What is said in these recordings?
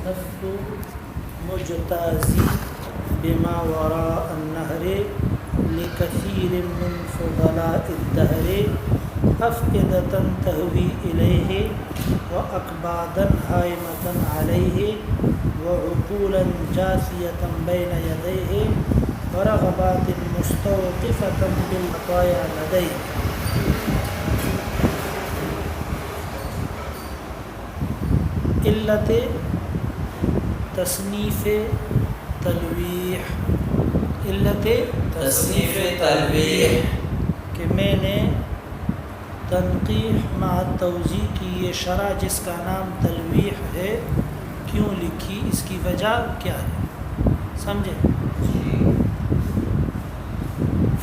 صادفت مجتازی بما وراء النهر لكثير من فضلاء الدهر أفئدة تهوي إليه وأكبادا هائمة عليه وعقولا جاثية بين يديه ورغبات مستوقفة بالعطايا لديه. علت تصنیف تلویح، علت تصنیف تلویح کہ میں نے تنقیح مع توضیح کی یہ شرح جس کا نام تلویح ہے کیوں لکھی، اس کی وجہ کیا ہے، سمجھے؟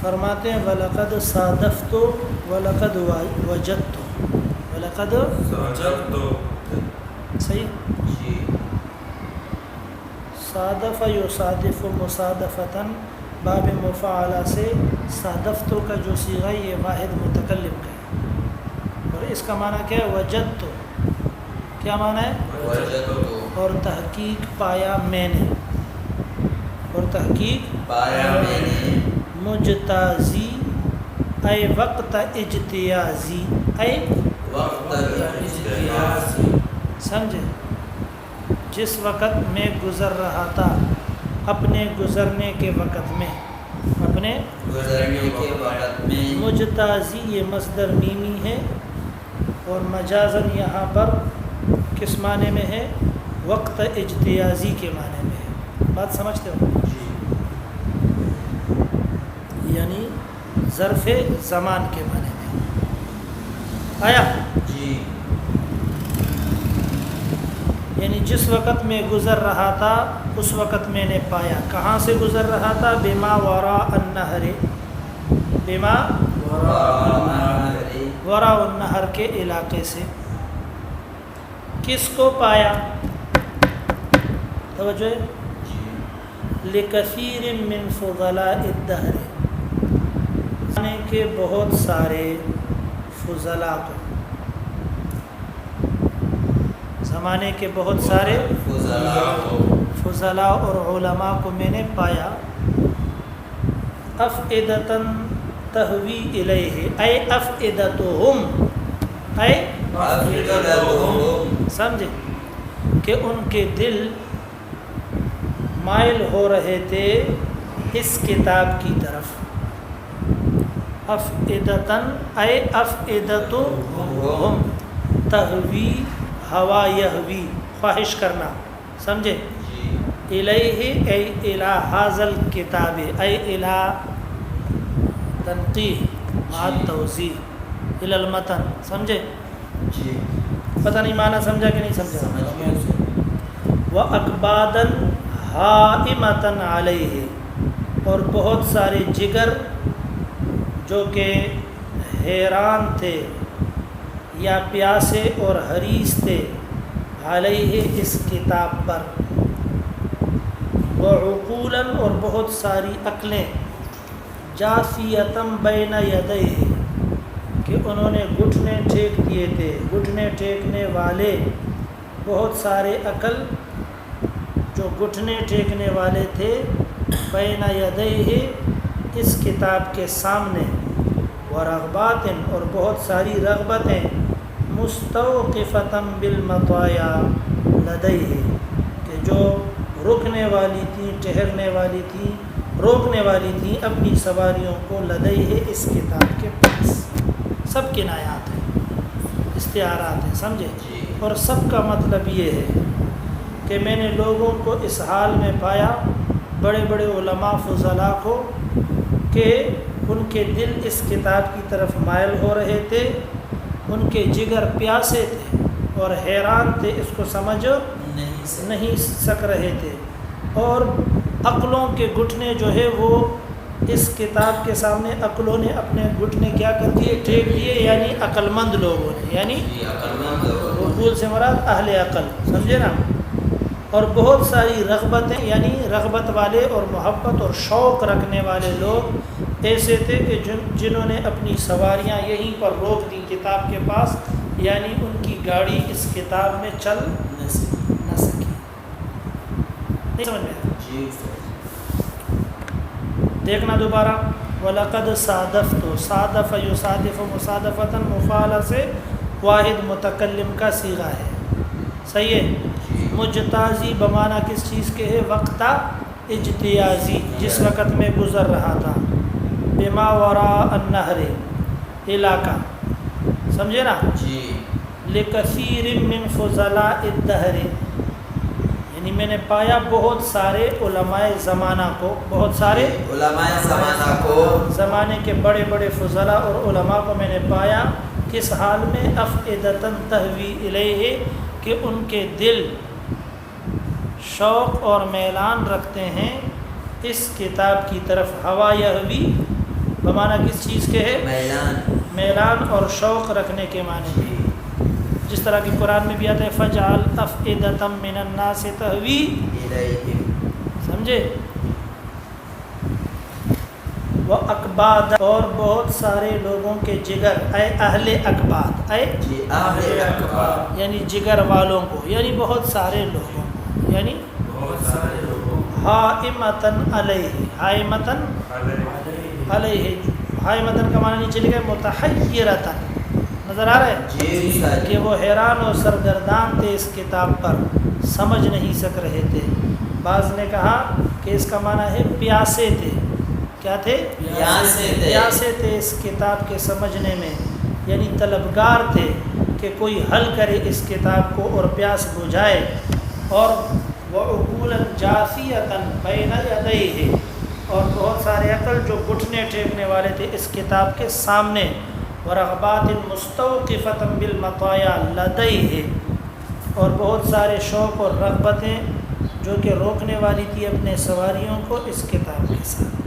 فرماتے ہیں وَلَقَدْ صَادَفْتُ وَلَقَدْ وَجَدْتُ، وَلَقَدْ صحیح، صادف یصادف مصادفتاً باب مفاعلہ سے صادفتو کا جو صیغہ یہ واحد متکلم کا ہے، اور اس کا معنی کیا ہے؟ وجدتو، کیا معنی ہے؟ اور تحقیق پایا میں نے، اور تحقیق پایا میں نے مجتازی اے وقت اجتیازی، اے وقت اجتیازی، سمجھے؟ جس وقت میں گزر رہا تھا، اپنے گزرنے کے وقت میں، اپنے گزرنے کے وقت میں، مجتازی یہ مصدر میمی ہے اور مجازن یہاں پر کس معنی میں ہے؟ وقت اجتیازی کے معنی میں ہے، بات سمجھتے ہو؟ یعنی ظرف زمان کے معنی میں آیا، جی، یعنی جس وقت میں گزر رہا تھا اس وقت میں نے پایا. کہاں سے گزر رہا تھا؟ بما وراء النہر، بما وراء النہر کے علاقے سے. کس کو پایا؟ توجہ ہے؟ لکثیر من فضلاء الدہر، زمانے کے بہت سارے فضلاء کو، زمانے کے بہت سارے فضلاء اور علماء کو میں نے پایا. افئدتاً تہوی الیہ، اے افئدتہم، اے سمجھے کہ ان کے دل مائل ہو رہے تھے اس کتاب کی طرف. افئدتاً اے افئدتہم، تہوی ہوا یہوی خواہش کرنا، سمجھے؟ الیہ اے الی ھذا الکتاب، اے الی تنقیح مع توضیح الی المتن، سمجھے؟ پتہ نہیں معنی سمجھا کہ نہیں سمجھا؟ وَأَكْبَادًا هَائِمَةً عَلَيْهِ، اور بہت سارے جگر جو کہ حیران تھے یا پیاسے اور حریص تھے، علیہ اس کتاب پر. وعقولاً، اور بہت ساری عقلیں، جاثیۃ بین یدیہ، کہ انہوں نے گھٹنے ٹیک دیے تھے، گھٹنے ٹیکنے والے بہت سارے عقل جو گھٹنے ٹیکنے والے تھے، بین یدیہ اس کتاب کے سامنے. ورغبات، اور بہت ساری رغبتیں، مستوقفۃ بالمطایا لدیہ، کہ جو رکنے والی تھیں، ٹھہرنے والی تھیں، روکنے والی تھیں اپنی سواریوں کو، لدیہ اس کتاب کے پاس. سب کنایات ہیں، استعارات ہیں، سمجھے؟ اور سب کا مطلب یہ ہے کہ میں نے لوگوں کو اس حال میں پایا، بڑے بڑے علماء فضلاء کو، کہ ان کے دل اس کتاب کی طرف مائل ہو رہے تھے، ان کے جگر پیاسے تھے اور حیران تھے، اس کو سمجھ نہیں سک رہے تھے، اور عقلوں کے گھٹنے جو ہے وہ اس کتاب کے سامنے عقلوں نے اپنے گھٹنے کیا کر دیے؟ ٹیک دیے، یعنی عقل مند لوگوں نے، یعنی عقول سے مراد اہل عقل، سمجھے نا؟ اور بہت ساری رغبتیں، یعنی رغبت والے اور محبت اور شوق رکھنے والے لوگ ایسے تھے کہ جنہوں نے اپنی سواریاں یہیں پر روک دی کتاب کے پاس، یعنی ان کی گاڑی اس کتاب میں چل نہ سکی. سمجھ میں آیا؟ جی استاد دیکھنا دوبارہ وَلَقَدْ صَادَفْتُ صادف یصادف مصادفتاً مفعلہ سے واحد متکلم کا صیغہ ہے، صحیح ہے۔ مجتازی بمعنی کس چیز کے ہے؟ وقتہ اجتیازی، جس وقت میں گزر رہا تھا۔ بما وراء النہر علاقہ، سمجھے نا؟ جی لکثیر من فضلاء الدہر، یعنی میں نے پایا بہت سارے علماء زمانہ کو، بہت سارے علماء زمانہ کو، زمانے کے بڑے بڑے فضلاء اور علماء کو میں نے پایا کس حال میں؟ افئدتن تہوی الیہ، کہ ان کے دل شوق اور میلان رکھتے ہیں اس کتاب کی طرف۔ ہوا یہوی بمعنی کس چیز کے ہے؟ میلان، میلان اور شوق رکھنے کے معنی میں، جس طرح کہ قرآن میں بھی آتا ہے فَجْعَلْ أَفْئِدَةً مِّنَ النَّاسِ تَهْوِي الیہم، سمجھے؟ وَأَكْبَادًا، اور بہت سارے لوگوں کے جگر، اے اہل اکباد، اے جی اہل اکباد، یعنی جگر والوں کو، یعنی بہت سارے لوگوں کو، یعنی بہت سارے لوگوں، حائمتن علیہ، حائمتن علیہ، حائمتن کا معنی نیچے لکھا ہے متحیرتن، نظر آ رہا ہے جی استاد کہ وہ حیران و سرگردان تھے اس کتاب پر، سمجھ نہیں سک رہے تھے۔ بعض نے کہا کہ اس کا معنی ہے پیاسے تھے، کیا تھے؟ پیاسے تھے اس کتاب کے سمجھنے میں، یعنی طلبگار تھے کہ کوئی حل کرے اس کتاب کو اور پیاس بجھائے۔ اور وعقولا جاثیۃ بین یدیہ، اور بہت سارے عقل جو گھٹنے ٹیکنے والے تھے اس کتاب کے سامنے۔ ورغبات مستوقفۃ بالمطایا لدیہ، اور بہت سارے شوق اور رغبتیں جو کہ روکنے والی تھی اپنے سواریوں کو اس کتاب کے ساتھ۔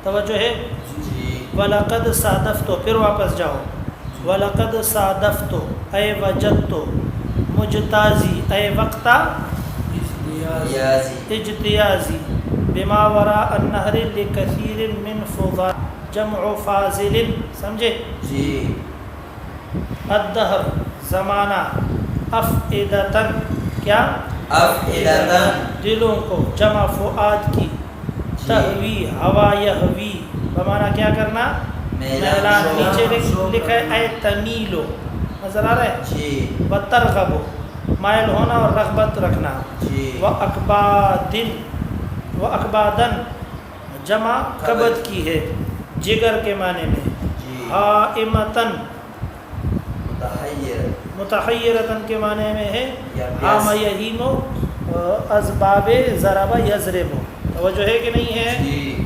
توجہ ہے؟ جی وَلَقَدْ صَادَفْتُ، پھر واپس جاؤ، وَلَقَدْ صَادَفْتُ اے وجدت، مجتازی اے وقتہ یازی، اجتیازی، بما وراء النہر لکثیر من فضل، جمع فاضل، سمجھے؟ جی الدہر زمانہ، افئدتن کیا؟ افئدتن، دلوں کو، جمع فؤاد کی، تہوی ہوا یہوی بمعنی کیا کرنا؟ میلان، نیچے لکھا ہے اے تمیلو، نظر آ رہا ہے؟ جی وترغبو، مائل ہونا اور رغبت رکھنا۔ جی وَأَكْبَادٍ، وَأَكْبَادًا جمع کبد کی ہے، جگر کے معنی میں۔ جی حائمتن، متحیر، متحیرتن کے معنی میں ہے یا حام یہیمو اسباب ضرب یضرب، توجہ ہے کہ نہیں ہے؟ جی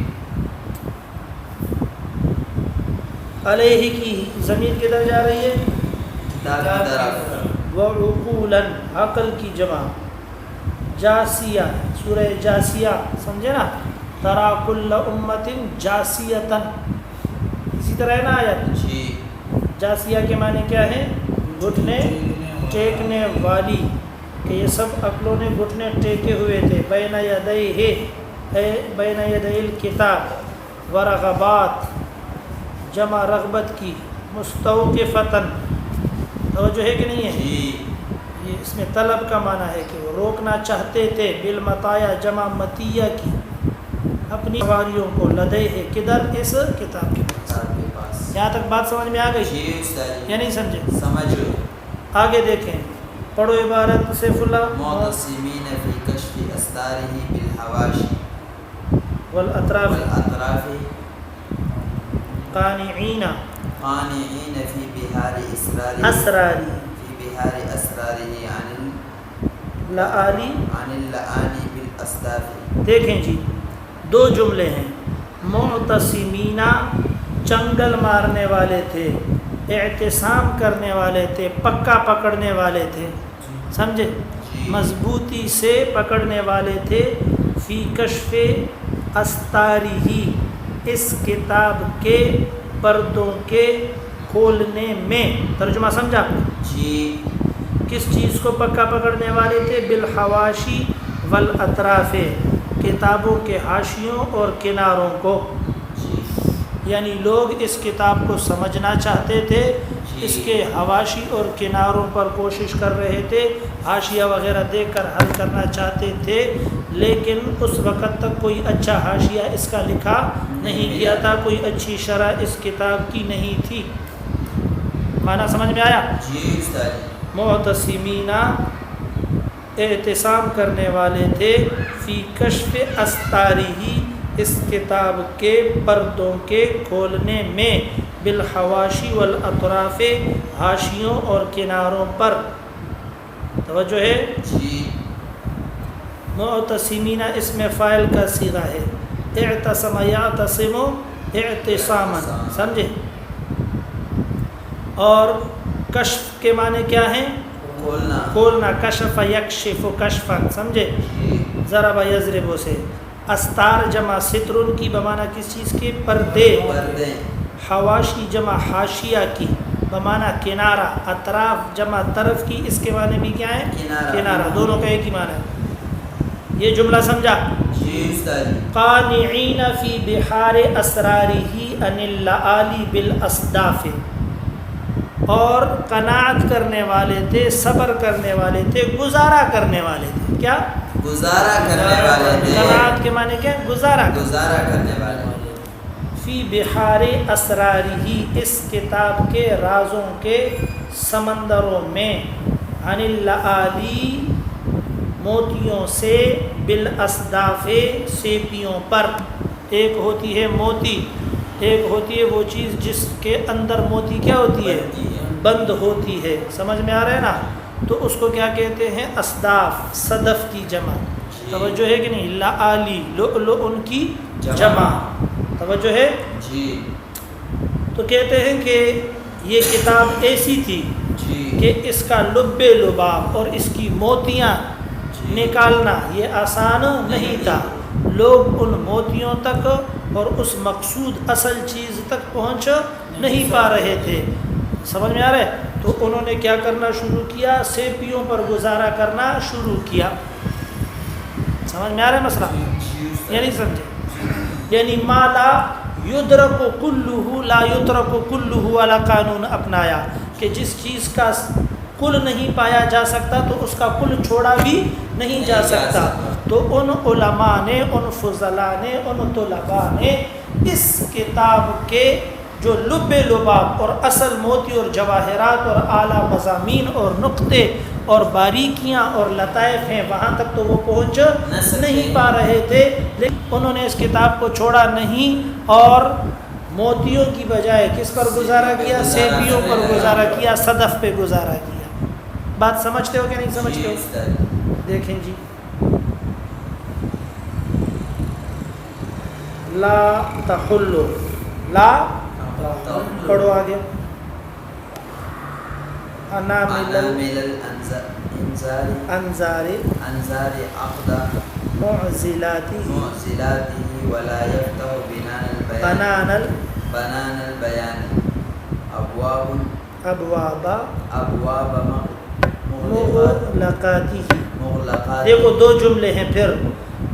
علیہ کی ضمیر کدھر جا رہی ہے؟ کتاب کی طرف، وعقولا عقل کی جمع، جاسیہ، سورہ جاسیہ سمجھے نا؟ ترا کل امت جاسیتن، اسی طرح ہے نا آیت؟ جی جاسیہ کے معنی کیا ہے؟ گھٹنے ٹیکنے والی، کہ یہ سب عقلوں نے گھٹنے ٹیکے ہوئے تھے۔ بین یدیہ، اے بین یدی الکتاب، ورغبات جمع رغبت کی، مستوقفتن، توجہ ہے کہ نہیں ہے؟ جی یہ اس میں طلب کا معنی ہے کہ وہ روکنا چاہتے تھے، بالمطایا جمع مطیہ کی، اپنی سواریوں کو، لدے ہے کدھر؟ اس کتاب کے پاس۔ کتاب کے پاس، یہاں تک بات سمجھ میں آ گئی جی استاد یا نہیں سمجھے؟ سمجھ گئے۔ آگے دیکھیں، پڑھو عبارت سیف اللہ۔ معتصمین فی کشف استارہ بالحواشی والاطراف والاطراف قانعین قانعین فی بحار اسرارہ، اسراری فی بحار اسرارہ عن لآلی۔ اللآلی بالاصداف۔ دیکھیں جی، دو جملے ہیں۔ معتصمینہ چنگل مارنے والے تھے، اعتصام کرنے والے تھے، پکا پکڑنے والے تھے، سمجھے؟ مضبوطی سے پکڑنے والے تھے، فی کشف استارہ، اس کتاب کے پردوں کے کھولنے میں۔ ترجمہ سمجھا؟ جی کس چیز کو پکا پکڑنے والے تھے؟ بالحواشی والاطراف، کتابوں کے حاشیوں اور کناروں کو، جی یعنی لوگ اس کتاب کو سمجھنا چاہتے تھے اس کے حواشی اور کناروں پر کوشش کر رہے تھے، حاشیہ وغیرہ دیکھ کر حل کرنا چاہتے تھے، لیکن اس وقت تک کوئی اچھا حاشیہ اس کا لکھا نہیں گیا تھا، کوئی اچھی شرح اس کتاب کی نہیں تھی۔ معنی سمجھ میں آیا؟ جی استاد۔ معتصمین اعتصام کرنے والے تھے، فی کشف استارہ اس کتاب کے پردوں کے کھولنے میں، بالحواشی والاطراف حاشیوں اور کناروں پر۔ توجہ ہے؟ جی۔ معتصمین اس میں فاعل کا صیغہ ہے، اعتصم یعتصم اعتصاما، سمجھے؟ اور کشف کے معنی کیا ہیں؟ کھولنا۔ کھولنا، کشف یکشف کشفا، سمجھے؟ جی۔ ضرب یضرب سے۔ استار جمع سترن کی بمعنی کس چیز کے؟ پردے۔ پردے۔ حواشی جمع حاشیہ کی بمعنی کنارہ، اطراف جمع طرف کی، اس کے معنی بھی کیا ہے؟ کنارہ، دونوں کا ایک ہی معنی ہے۔ یہ جملہ سمجھا؟ جی استاد۔ قانعین فی بحار اسرارہ ان اللآلی بالاصداف، اور قناعت کرنے والے تھے، صبر کرنے والے تھے، گزارا کرنے والے تھے۔ کیا؟ گزارا کرنے والے تھے۔ قناعت کے معنی کیا؟ گزارا کرنے والے۔ فی بحار اسرارہ اس کتاب کے رازوں کے سمندروں میں، عن اللآلی موتیوں سے، بالاصداف سیپیوں پر۔ ایک ہوتی ہے موتی، ایک ہوتی ہے وہ چیز جس کے اندر موتی کیا ہوتی ہے؟ بند ہوتی ہے، سمجھ میں آ رہا ہے نا؟ تو اس کو کیا کہتے ہیں؟ اصداف، صدف کی جمع۔ توجہ ہے کہ نہیں؟ لآلی لؤلؤ کی جمع، توجہ ہے؟ جی۔ تو کہتے ہیں کہ یہ کتاب ایسی تھی کہ اس کا لب لباب اور اس کی موتیاں نکالنا یہ آسان نہیں تھا، لوگ ان موتیوں تک اور اس مقصود اصل چیز تک پہنچ نہیں پا رہے تھے، سمجھ میں آ رہا ہے؟ تو انہوں نے کیا کرنا شروع کیا؟ سیپیوں پر گزارا کرنا شروع کیا۔ سمجھ میں آ رہا ہے مسئلہ؟ یعنی سمجھے، یعنی ما لا یدرک کلہ لا یترک کلہ والا قانون اپنایا، کہ جس چیز کا کل نہیں پایا جا سکتا تو اس کا کل چھوڑا بھی نہیں جا سکتا۔ تو ان علماء نے، ان فضلاء نے، ان طلباء نے اس کتاب کے جو لب لباب اور اصل موتی اور جواہرات اور اعلیٰ مضامین اور نقطے اور باریکیاں اور لطائف ہیں، وہاں تک تو وہ پہنچ نہیں پا رہے تھے، لیکن انہوں نے اس کتاب کو چھوڑا نہیں اور موتیوں کی بجائے کس پر گزارا کیا؟ سیپیوں پر گزارا کیا، صدف پہ گزارا کیا۔ بات سمجھتے ہو کہ نہیں سمجھتے ہو؟ دیکھیں جی، لا تحلو، لا پڑھو آگے، انامل انظار عقدہ معزلاتی ولا یفتح بنان البیان ابواب مغلقاتی۔ دیکھو دو جملے ہیں پھر،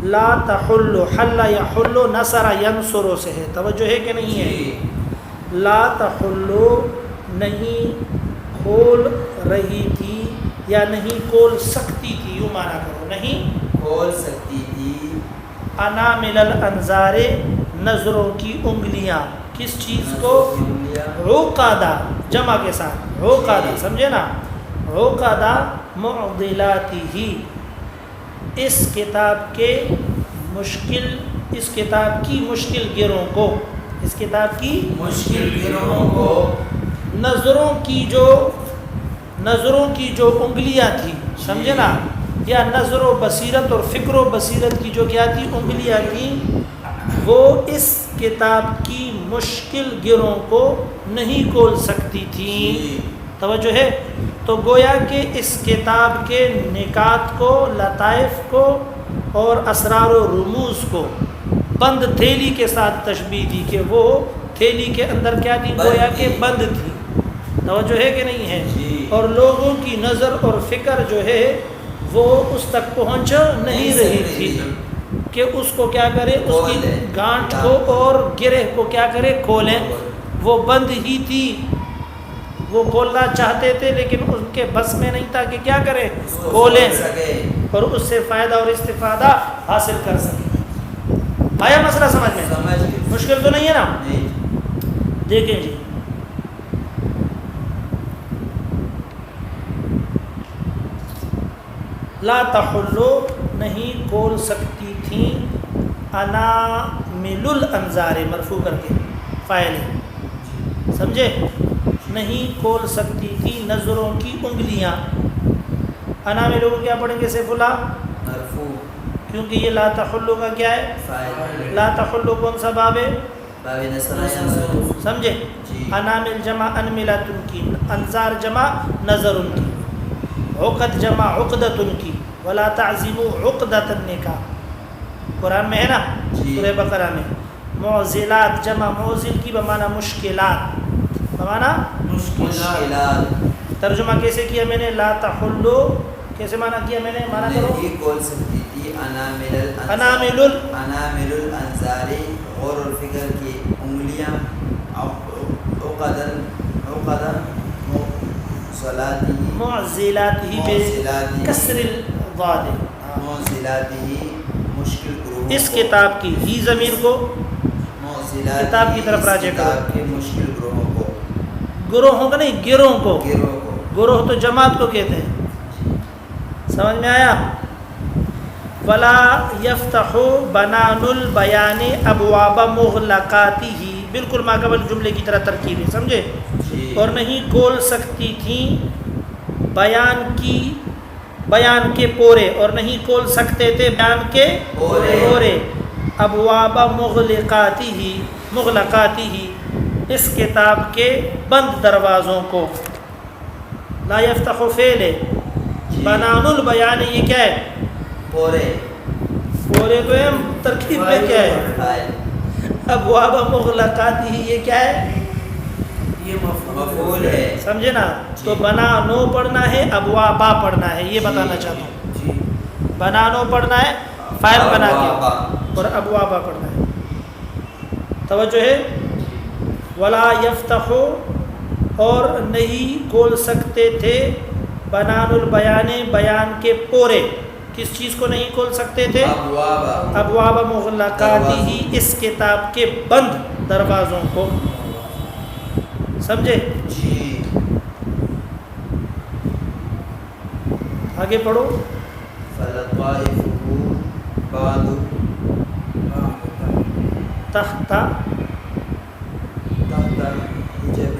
لا تحل، حل یحل، نصر ینصر سے ہے، توجہ ہے کہ نہیں ہے؟ لا تحل نہیں کھول رہی تھی یا نہیں کھول سکتی تھی، یوں مانا کرو، نہیں کھول سکتی تھی، انامل الانظار نظروں کی انگلیاں، کس چیز کو؟ عقدہ جمع کے ساتھ، عقدہ، سمجھے نا؟ عقدہ معضلاتی ہی، اس کتاب کے مشکل، اس کتاب کی مشکل گروں کو، اس کتاب کی مشکل گروہوں کو، نظروں کی جو انگلیاں تھیں، سمجھے نا؟ یا نظر و بصیرت اور فکر و بصیرت کی جو کیا تھی؟ انگلیاں تھیں، وہ اس کتاب کی مشکل گروں کو نہیں کھول سکتی تھیں، توجہ ہے؟ تو گویا کہ اس کتاب کے نکات کو، لطائف کو اور اسرار و رموز کو بند تھیلی کے ساتھ تشبیہ دی، کہ وہ تھیلی کے اندر کیا تھی؟ گویا کہ بند تھی، توجہ ہے کہ نہیں ہے؟ اور لوگوں کی نظر اور فکر جو ہے وہ اس تک پہنچ نہیں رہی تھی کہ اس کو کیا کرے، اس کی گانٹھ کو اور گرہ کو کیا کرے، کھولیں، وہ بند ہی تھی۔ وہ بولنا چاہتے تھے لیکن ان کے بس میں نہیں تھا کہ کیا کریں، بولیں اور اس سے فائدہ اور استفادہ حاصل کر سکیں۔ آیا مسئلہ سمجھ میں؟ مشکل تو نہیں ہے نا؟ دیکھیں جی، لا تحلو نہیں کھول سکتی تھیں، انامل الانظار مرفوع کر کے فاعل ہے، سمجھے؟ نہیں کھول سکتی تھی نظروں کی انگلیاں۔ انامل کو کیا پڑھیں گے سیف اللہ؟ مرفوع، کیونکہ یہ لا تحلو کا کیا ہے؟ فاعل، لا تحلو کون سا باب ہے؟ باب نصر ینصرف، سمجھے؟ جی۔ انامل جمع انملۃ کی، انظار جمع نظر کی، عقد جمع عقدۃ کی، ولا تعزموا عقدۃ النکاح، قرآن میں ہے نا جی۔ سورہ بقرہ میں۔ معضلات جمع معضل کی بمعنی مشکلات، بمعنی مشکلات، ترجمہ کیسے کیا میں نے؟ لا تحلو کیسے معنی کیا میں نے؟ معنی کرو، نہیں کھول سکتی تھی انامل انامل الانظار غور اور فکر کی انگلیاں، معضلات ہی بے کسر الضاد، معضلاتی مشکل گروہوں اس کتاب کی ہی ضمیر کو کتاب کی طرف راجع کرو، کتاب کے مشکل گروہوں کو، گروہوں کا نہیں گروہ کو، گروہ کو، گروہ تو جماعت کو کہتے ہیں، سمجھ میں آیا؟ ولا یفتح بنان البیان ابواب مغلقاتہ، بالکل ما قبل جملے کی طرح ترکیب ہے، سمجھے؟ جی۔ اور نہیں کھول سکتی تھیں بیان کے پورے، اور نہیں کھول سکتے تھے بیان کے پورے، ابواب مغلقاتہ اس کتاب کے بند دروازوں کو۔ لا یفتح فعل ہے، بنان البیان یہ کیا ہے؟ پورے تو ہے، ترکیب میں کیا ہے؟ ابواب مغلقاتہ یہ کیا ہے؟ یہ مفعول ہے، سمجھے نا؟ تو بنا نو پڑھنا ہے، ابوابا پڑھنا ہے، یہ بتانا چاہتا ہوں۔ بنا نو پڑھنا ہے فاعل بنا کے، اور ابوابا پڑھنا ہے، توجہ ہے؟ ولا یفتح اور نہیں کھول سکتے تھے بنان البیان بیان کے پورے، کس چیز کو نہیں کھول سکتے تھے؟ ابواب مغلقاتہ اس کتاب کے بند دروازوں کو، سمجھے؟ جی۔ آگے پڑھو۔ فلطائفہ بعض تحت حجب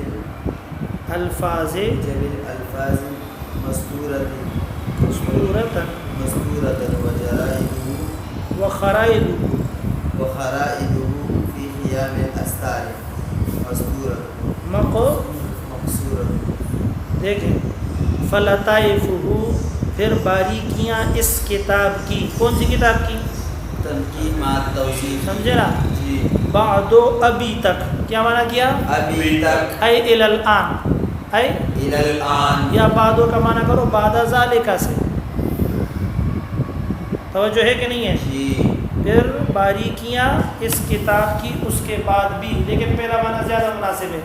الفاظ الفاظ مستورۃ وجرائدہ وخرائد فی خیام الاستار مستورۃ مقصورۃ۔ دیکھیں، فلطائفہ پھر باریکیاں اس کتاب کی، کون سی کتاب کی؟ تنقیح مع توصیف، سمجھے نا؟ جی۔ بعدو ابھی تک، کیا معنی کیا؟ ابھی تک، اے الی الان، اے الی الان، یا بعدو کا معنی کرو بعد ذالک سے، توجہ ہے کہ نہیں ہے؟ جی۔ پھر باریکیاں اس کتاب کی اس کے بعد بھی، لیکن پہلا معنی زیادہ مناسب ہے۔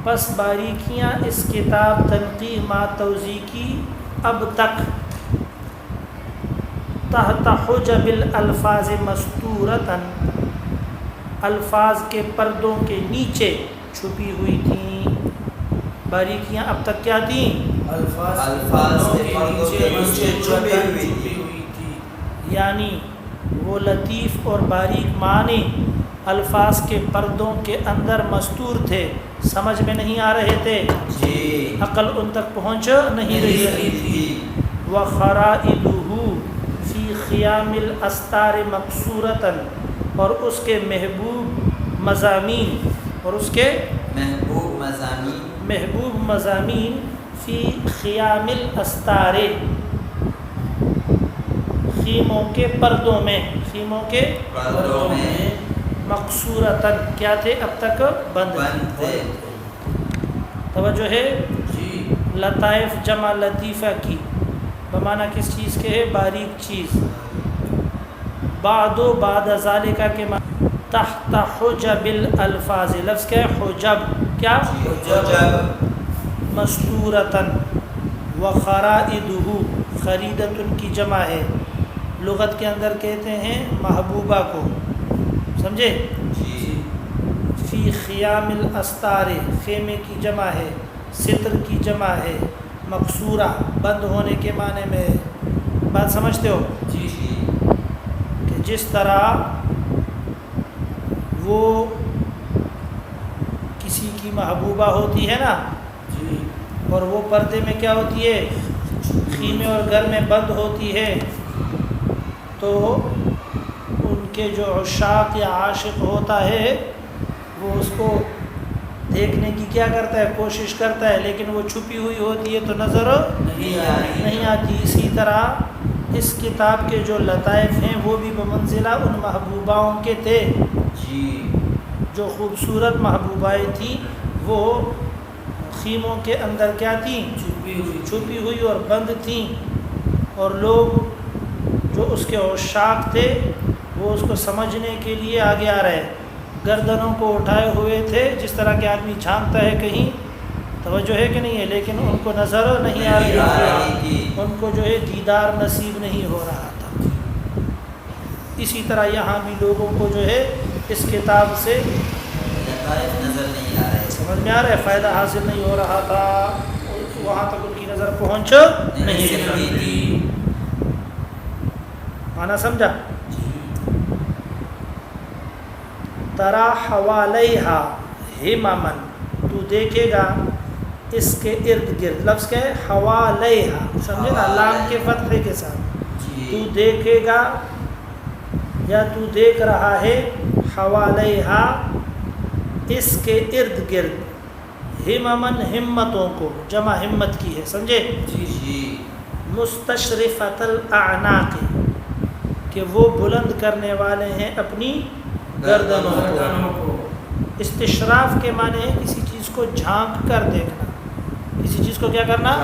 پس باریکیاں اس کتاب تنقیح مع توضیح کی اب تک، تحت حجب الالفاظ مستورۃ الفاظ کے پردوں کے نیچے چھپی ہوئی تھیں۔ باریکیاں اب تک کیا تھیں؟ الفاظ کے پردوں کے نیچے چھپی ہوئی تھی، یعنی وہ لطیف اور باریک معنی الفاظ کے پردوں کے اندر مستور تھے، سمجھ میں نہیں آ رہے تھے، جی، عقل ان تک پہنچ نہیں رہی تھی۔ وَخَرَائِدُهُ فِي خِيَامِ الْأَسْتَارِ مَقْصُورَةً اور اس کے محبوب مضامین فی خیام الاسطار خیموں کے پردوں میں، مقصورتاً کیا تھے؟ اب تک بند تھے۔ توجہ ہے؟ جی۔ لطائف جمع لطیفہ کی بمعنی کس چیز کے ہے؟ باریک چیز۔ بعدو بعد ذالکہ کے معنی تحت حجب الالفاظ، لفظ کیا ہے؟ حجب کیا حجب مستورتن و خرائدہ، خریدتن کی جمع ہے، لغت کے اندر کہتے ہیں محبوبہ کو، سمجھے؟ جی فی خیام الاستار، خیمے کی جمع ہے، ستر کی جمع ہے، مقصورہ بند ہونے کے معنی میں ہے۔ بات سمجھتے ہو؟ جی کہ جس طرح وہ کسی کی محبوبہ ہوتی ہے نا، جی اور وہ پردے میں کیا ہوتی ہے، خیمے اور گھر میں بند ہوتی ہے، تو ان کے جو عشاق یا عاشق ہوتا ہے وہ اس کو دیکھنے کی کیا کرتا ہے، کوشش کرتا ہے، لیکن وہ چھپی ہوئی ہوتی ہے تو نظر نہیں آتی۔ اسی طرح اس کتاب کے جو لطائف ہیں وہ بھی بمنزلہ ان محبوباؤں کے تھے، جی جو خوبصورت محبوبائیں تھیں، وہ خیموں کے اندر کیا تھیں، چھپی ہوئی اور بند تھیں، اور لوگ جو اس کے عشاق تھے وہ اس کو سمجھنے کے لیے آگے آ رہے، گردنوں کو اٹھائے ہوئے تھے، جس طرح کہ آدمی جھانکتا ہے کہیں، توجہ ہے کہ نہیں ہے، لیکن ان کو نظر نہیں آ رہی تھی، ان کو جو ہے دیدار نصیب نہیں ہو رہا تھا۔ اسی طرح یہاں بھی لوگوں کو جو ہے اس کتاب سے نظر نہیں آ رہے، سمجھ میں آ رہا ہے، فائدہ حاصل نہیں ہو رہا تھا، وہاں تک ان کی نظر پہنچ نہیں سکتی تھی۔ مانا سمجھا؟ ترا حوالیہا ہممن، تو دیکھے گا اس کے ارد گرد، لفظ کیا ہے، حوالیہا، سمجھے نا، لام کے فتحے کے ساتھ، تو دیکھے گا یا تو دیکھ رہا ہے، حوالیہا اس کے ارد گرد، ہممن ہمتوں کو، جمع ہمت کی ہے، سمجھے؟ جی مستشرفۃ الاعناق، کہ وہ بلند کرنے والے ہیں اپنی گردنوں کو۔ استشراف کے معنی ہے کسی چیز کو جھانک کر دیکھنا، کسی چیز کو کیا کرنا،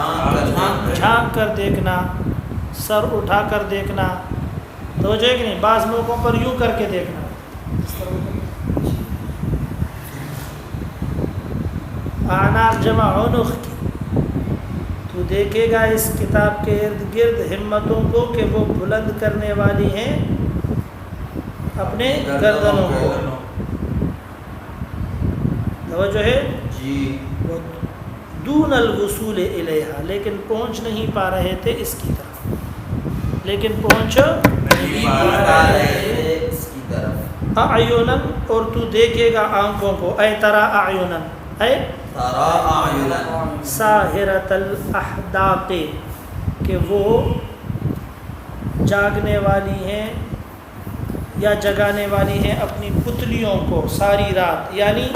جھانک کر دیکھنا، سر اٹھا کر دیکھنا، توجہ ہے کہ نہیں، بعض موقعوں پر یوں کر کے دیکھنا، اعناق جمع عنق کی، تو دیکھے گا اس کتاب کے ارد گرد ہمتوں کو کہ وہ بلند کرنے والی ہیں اپنے گردنوں کو، توجہ ہے؟ جی دون الوصول الیہا، لیکن پہنچ نہیں پا رہے تھے اس کی طرف، لیکن پہنچ نہیں پا رہے تھے اس کی طرف۔ اعینن، اور تو دیکھے گا آنکھوں کو، اے ترا اعینن، اے ترا اعینن ساہرۃ الاحداق، کہ وہ جاگنے والی ہیں یا جگانے والی ہیں اپنی پتلیوں کو ساری رات، یعنی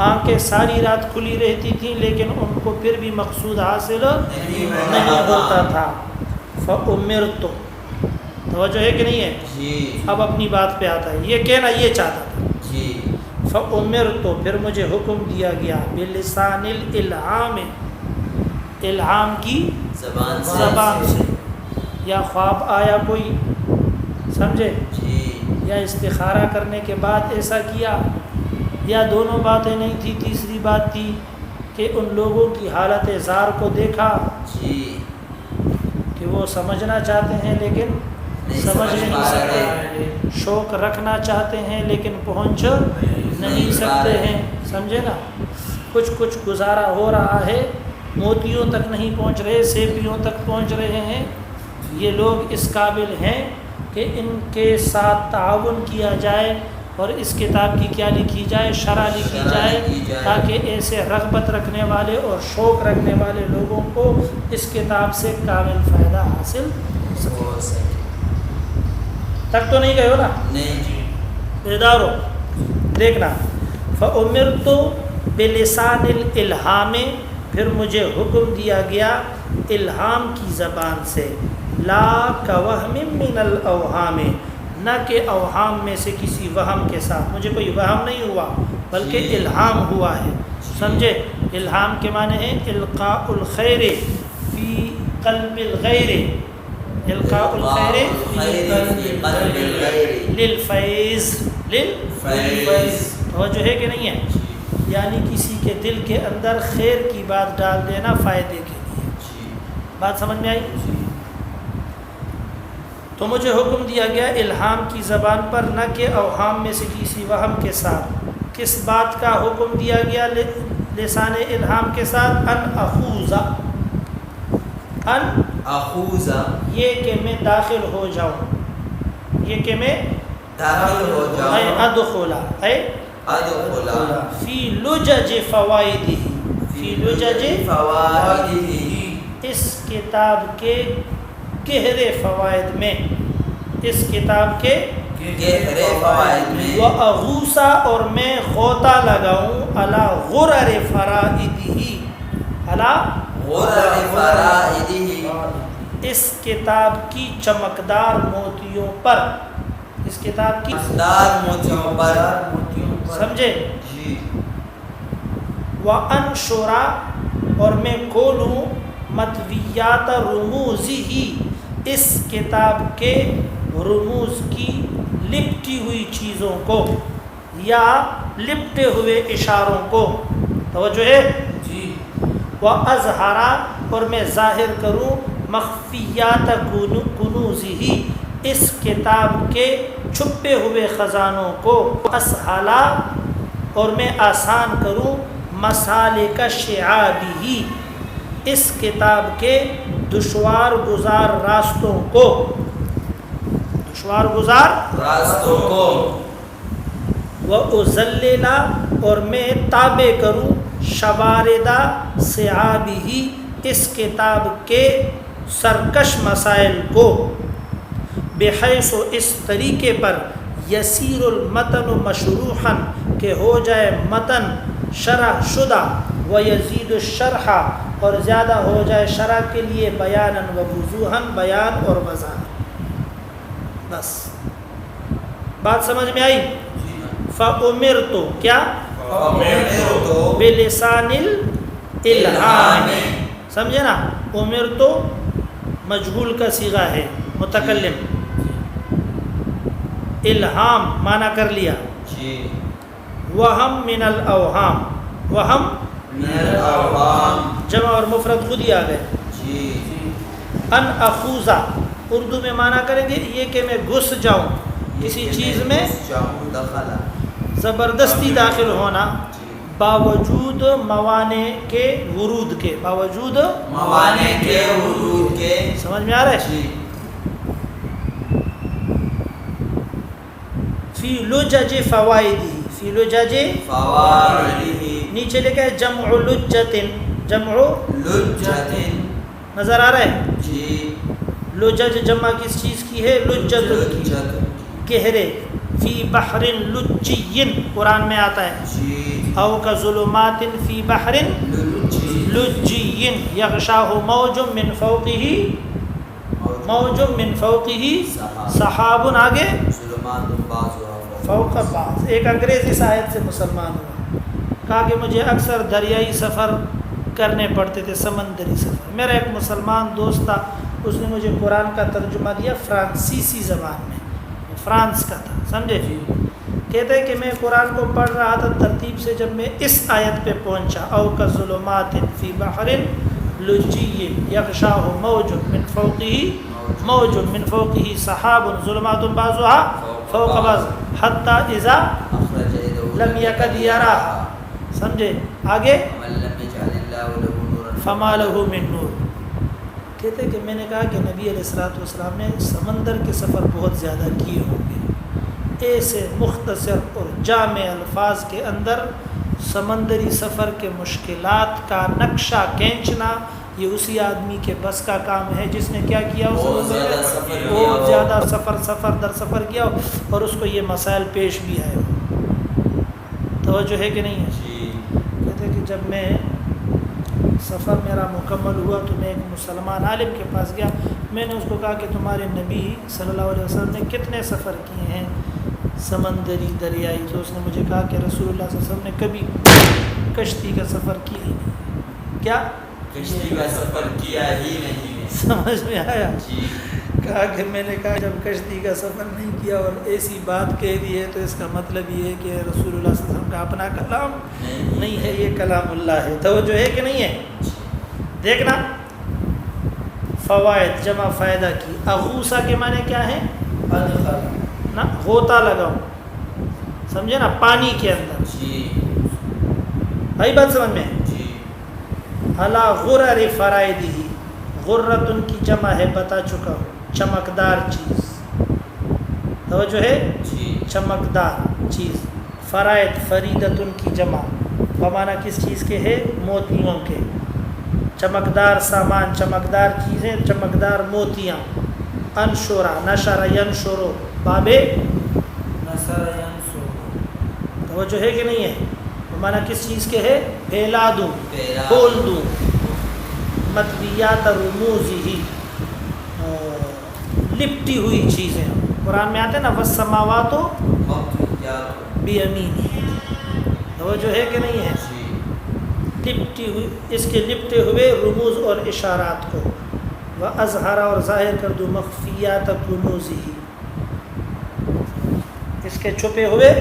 آنکھیں ساری رات کھلی رہتی تھیں لیکن ان کو پھر بھی مقصود حاصل نہیں ہوتا تھا۔ فَأُمِرْتُ، توجہ ہے کہ نہیں ہے؟ جی اب اپنی بات پہ آتا ہے، یہ کہنا یہ چاہتا تھا، جی فَأُمِرْتُ، پھر مجھے حکم دیا گیا، بِلِسَانِ الْإِلْحَامِ، الہام کی زبان سے، یا خواب آیا کوئی، سمجھے، جی یا استخارہ کرنے کے بعد ایسا کیا، یا دونوں باتیں نہیں تھی، تیسری بات تھی کہ ان لوگوں کی حالت زار کو دیکھا جی کہ وہ سمجھنا چاہتے ہیں لیکن سمجھ نہیں سکتے، شوق رکھنا چاہتے ہیں لیکن پہنچ نہیں سکتے ہیں، سمجھے نا، کچھ گزارا ہو رہا ہے، موتیوں تک نہیں پہنچ رہے، سیپیوں تک پہنچ رہے ہیں، یہ لوگ اس قابل ہیں کہ ان کے ساتھ تعاون کیا جائے اور اس کتاب کی کیا لکھی جائے، شرح لکھی جائے، تاکہ ایسے رغبت رکھنے والے اور شوق رکھنے والے لوگوں کو اس کتاب سے کامل فائدہ حاصل ہو سکے۔ تک تو نہیں گئے ہو نا؟ نہیں جی بیدار ہو، دیکھنا، فَأُمِرْتُ بِلِسَانِ الْإِلْحَامِ، پھر مجھے حکم دیا گیا الہام کی زبان سے، لا كَوَهْمٍ مِّنَ الْأَوْهَامِ، نہ کہ اوہام میں سے کسی وہم کے ساتھ، مجھے کوئی وہم نہیں ہوا بلکہ الہام ہوا ہے، سمجھے؟ الہام کے معنی ہے القاء الخیر فی قلب الغیر، القاء الخیر فی قلب الغیر للفیض، توجہ ہے کہ نہیں ہے؟ یعنی کسی کے دل کے اندر خیر کی بات ڈال دینا فائدے کے لیے. بات سمجھ میں آئی؟ تو مجھے حکم دیا گیا الہام کی زبان پر، نہ کہ اوہام میں سے کسی وہم کے ساتھ. کس بات کا حکم دیا گیا لسان الہام کے ساتھ؟ ان اخوذ، یہ کہ میں داخل ہو جاؤں، یہ کہ میں داخل ہو جاؤں، اے ادخلا فی لجج فوائدہ، فی لجج فوائدہ، اس کتاب کے گہرے فوائد میں، اس کتاب کے گہرے فوائد میں، وَأَغُوسَ، اور میں غوطہ لگاؤں علی غرر فرائدہ، علی غرر فرائدہ، اس کتاب کی چمکدار موتیوں پر، اس کتاب کی چمکدار موتیوں پر. سمجھے؟ جی. وَأَنشُرَ، اور میں کھولوں مطویات رموزہ، اس کتاب کے رموز کی لپٹی ہوئی چیزوں کو یا لپٹے ہوئے اشاروں کو. توجہ ہے؟ جی. وَأَظْهَرَ، اور میں ظاہر کروں مخفیات کنوزہ، اس کتاب کے چھپے ہوئے خزانوں کو. وَأَسْهَلَ، اور میں آسان کروں مسالک شعابہ، اس کتاب کے دشوار گزار راستوں کو، دشوار گزار راستوں کو. وَأُذَلِّلَ، اور میں تابع کروں شواردہ صعابہ، اس کتاب کے سرکش مسائل کو. بحیث، اس طریقے پر یسیر المتن مشروحا، کہ ہو جائے متن شرح شدہ، ویزید الشرح، اور زیادہ ہو جائے شرح کے لیے بیانا ووضوحا، بیان اور وضاحت. بس بات سمجھ میں آئی؟ فَأُمِرْتُ، کیا؟ بِلِسَانِ الْإِلْهَامِ، سمجھے نا؟ اُمِرْتُ مجہول کا صیغہ ہے، متکلم. الہام معنی کر لیا. وہم من الاوہام، وہم من الاوہام، جمع اور مفرد خود ہی آ گئے. ان اخوذہ، اردو میں معنی کریں گے یہ کہ میں گھس جاؤں کسی چیز میں، زبردستی داخل ہونا، باوجود موانع کے ورود کے، باوجود موانع کے ورود کے. سمجھ میں آ رہا ہے؟ فی لجج فوائدہ، فی لجج فوائدہ، نیچے لکھا ہے جمع لجت، جمع لجت، نظر آ رہا ہے؟ جی. لجج جمع کس چیز کی ہے؟ لجت کی، گہرے. فی بحر لجی، قرآن میں آتا ہے. جی. او کا ظلمات فی بحر لجی یغشاہ موج من فوقہ، موج من فوقہ سحاب، آگے ظلمات بعضها فوق بعض. ایک انگریز اس آیت سے مسلمان ہوا، کہا کہ مجھے اکثر دریائی سفر کرنے پڑتے تھے، سمندری سفر. میرا ایک مسلمان دوست تھا، اس نے مجھے قرآن کا ترجمہ دیا فرانسیسی زبان میں، فرانس کا تھا، سمجھے؟ کہتے ہیں کہ میں قرآن کو پڑھ رہا تھا ترتیب سے، جب میں اس آیت پہ پہنچا او کظلمات فی بحر لجی یغشاہ موج من فوقہ، موج من فوقہ سحاب ظلمات بعضها فوق بعض حتی اذا لم یکد یراہا. سمجھے؟ آگے فما لہ من نور. کہتے کہ میں نے کہا کہ نبی علیہ الصلوۃ والسلام نے سمندر کے سفر بہت زیادہ کیے ہوں گے، ایسے مختصر اور جامع الفاظ کے اندر سمندری سفر کے مشکلات کا نقشہ کھینچنا یہ اسی آدمی کے بس کا کام ہے جس نے کیا کیا، بہت زیادہ سفر در سفر کیا اور اس کو یہ مسائل پیش بھی آئے. توجہ ہے کہ نہیں ہے؟ کہتے کہ جب میں سفر میرا مکمل ہوا تو میں ایک مسلمان عالم کے پاس گیا. میں نے اس کو کہا کہ تمہارے نبی صلی اللہ علیہ وسلم نے کتنے سفر کیے ہیں سمندری دریائی؟ تو اس نے مجھے کہا کہ رسول اللہ صلی اللہ علیہ وسلم نے کبھی کشتی کا سفر کیا ہی نہیں. کیا کشتی کا سفر کیا ہی نہیں. سمجھ میں آیا؟ کہا کہ میں نے کہا جب کشتی کا سفر نہیں کیا اور ایسی بات کہہ دی ہے تو اس کا مطلب یہ ہے کہ رسول اللہ صلی اللہ علیہ وسلم کا اپنا کلام نہیں ہے، یہ کلام اللہ ہے۔ توجہ ہے کہ نہیں ہے؟ دیکھنا فوائد جمع فائدہ کی۔ اغوسا کے معنی کیا ہے؟ نا غوطہ لگاؤ، سمجھے نا، پانی کے اندر۔ جی بھائی بات سمجھ میں؟ جی علا غرر فرائدہ، غرتن کی جمع ہے بتا چکا ہوں، چمکدار چیز۔ توجہ ہے؟ جی چمکدار چیز۔ فرائد فریدتن کی جمع، بمعنی کس چیز کے ہے؟ موتیوں کے۔ چمکدار سامان، چمکدار چیزیں، چمکدار موتیاں۔ انشورا نشر ینشرو، بابے نصر ینصر، توجہ ہے کہ نہیں ہے؟ بمعنی کس چیز کے ہے؟ پھیلا دوں، پھیلا کھول دوں۔ مطویات رموزی، لپٹی ہوئی چیزیں۔ قرآن میں آتے ہیں نا والسماوات مطویات، بیمینہ، توجہ ہے کہ نہیں ہے؟ جی لپٹی ہوئی، اس کے لپٹے ہوئے رموز اور اشارات کو۔ وَأَظْهَرَ، اور ظاہر کر دوں، مخفیات کنوزہ، اس کے چھپے ہوئے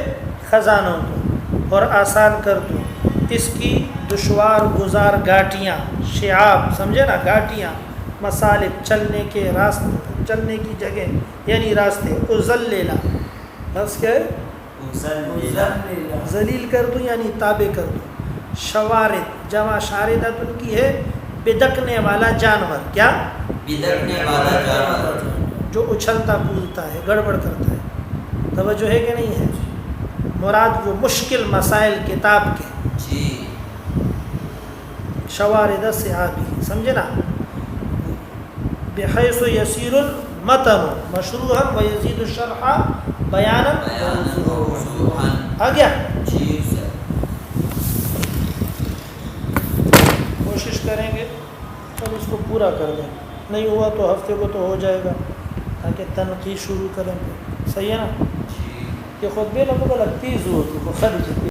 خزانوں کو، اور آسان کر دوں اس کی دشوار گزار گھاٹیاں۔ شعاب، سمجھے نا، گھاٹیاں۔ مسالک، چلنے کے راستے، چلنے کی جگہ یعنی راستے۔ اذللا، لفظ کیا ہے؟ ذلیل کر دوں یعنی تابع کر دوں۔ شوارد جمع شاردت ان کی ہے، بدکنے والا جانور۔ کیا؟ بدکنے والا جانور، جو اچھلتا کودتا ہے، گڑبڑ کرتا ہے۔ توجہ ہے کہ نہیں ہے؟ مراد وہ مشکل مسائل کتاب کے۔ جی شوارد صحابی، سمجھے نا، بحیث یسیر المتن مشروحا ویزید الشرح بیانا وضوحاً، آ گیا۔ جی سر، کوشش کریں گے تب اس کو پورا کر دیں، نہیں ہوا تو ہفتے کو تو ہو جائے گا، تاکہ تنقید شروع کریں گے۔ صحیح ہے نا؟ جی کہ خطبے لوگوں کو لگتی زور کو خرج